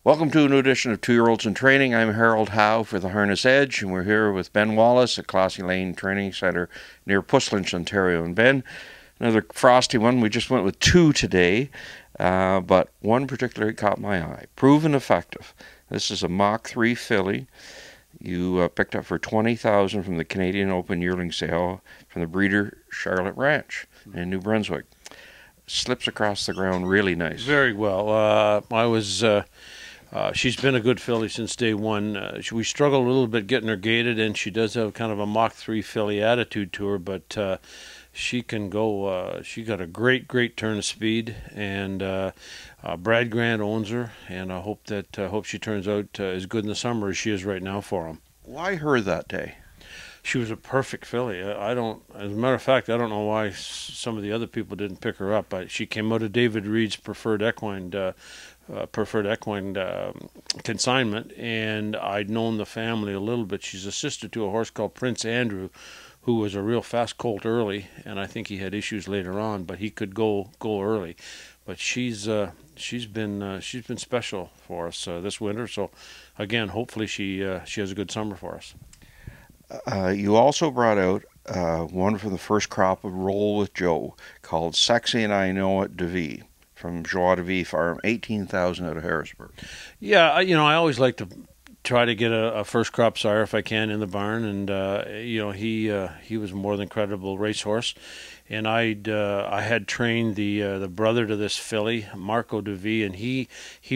Welcome to a new edition of 2-Year-Olds in Training. I'm Harold Howe for the Harness Edge, and we're here with Ben Wallace at Classy Lane Training Centre near Puslinch, Ontario. And Ben, another frosty one. We just went with two today, but one particularly caught my eye. Proven effective. This is a Mach 3 filly. You picked up for $20,000 from the Canadian Open yearling sale from the breeder Charlotte Ranch in New Brunswick. Slips across the ground really nice. Very well. She's been a good filly since day one. We struggled a little bit getting her gaited, and she does have kind of a Mach 3 filly attitude to her, but she can go. She got a great turn of speed, and Brad Grant owns her, and I hope she turns out as good in the summer as she is right now for him. Why her that day? She was a perfect filly. As a matter of fact, I don't know why some of the other people didn't pick her up. She came out of David Reed's preferred equine consignment, and I'd known the family a little bit. She's a sister to a horse called Prince Andrew, who was a real fast colt early, and I think he had issues later on, but he could go early. But she's been special for us this winter. So again, hopefully she has a good summer for us. You also brought out one from the first crop of Roll with Joe called Sexy and I Know It de Vie from Joie de Vie Farm, $18,000 out of Harrisburg. Yeah, I always like to try to get a first crop sire if I can in the barn, and he was a more than credible racehorse. And I had trained the brother to this filly, Marco de Vie, and he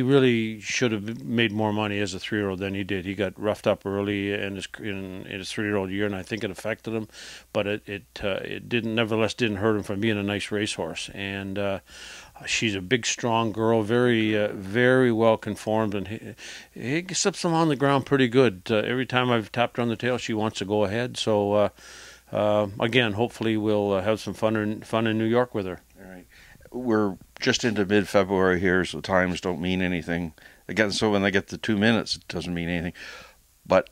really should have made more money as a 3-year-old than he did. He got roughed up early in his 3-year-old year, and I think it affected him, but it nevertheless didn't hurt him from being a nice racehorse. And she's a big, strong girl, very well conformed, and he slips along the ground pretty good. Every time I've tapped her on the tail, she wants to go ahead. So again, hopefully we'll have some fun in New York with her. All right. We're just into mid-February here, so times don't mean anything. Again, so when they get to 2 minutes, it doesn't mean anything. But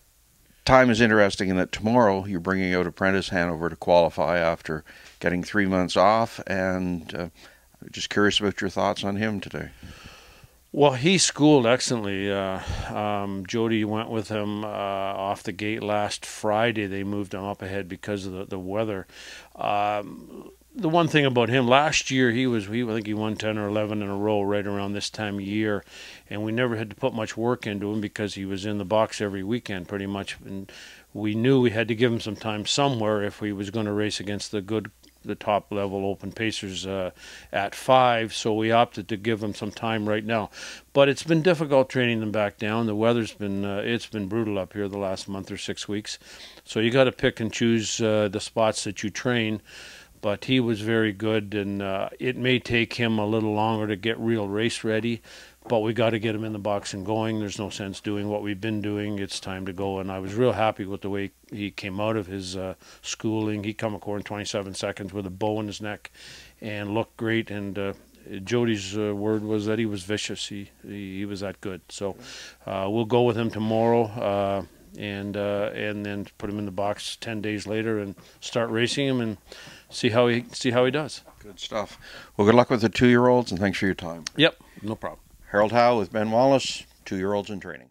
time is interesting in that tomorrow you're bringing out Apprentice Hanover to qualify after getting 3 months off, and just curious about your thoughts on him today. Well, he schooled excellently. Jody went with him off the gate last Friday. They moved him up ahead because of the weather. The one thing about him, last year I think he won 10 or 11 in a row right around this time of year, and we never had to put much work into him because he was in the box every weekend pretty much, and we knew we had to give him some time somewhere if he was going to race against the top level open pacers at 5, so we opted to give them some time right now. But it's been difficult training them back down. The weather's been it's been brutal up here the last month or 6 weeks, so you got to pick and choose the spots that you train. But he was very good, and it may take him a little longer to get real race ready, but we got to get him in the box and going. There's no sense doing what we've been doing. It's time to go, and I was real happy with the way he came out of his schooling. He come a quarter in 27 seconds with a bow in his neck and looked great, and Jody's word was that he was vicious. He was that good. So we'll go with him tomorrow and then put him in the box 10 days later and start racing him and see how he does. Good stuff. Well, good luck with the 2-year-olds, and thanks for your time. Yep, no problem. Harold Howe with Ben Wallace, 2-Year-Olds in Training.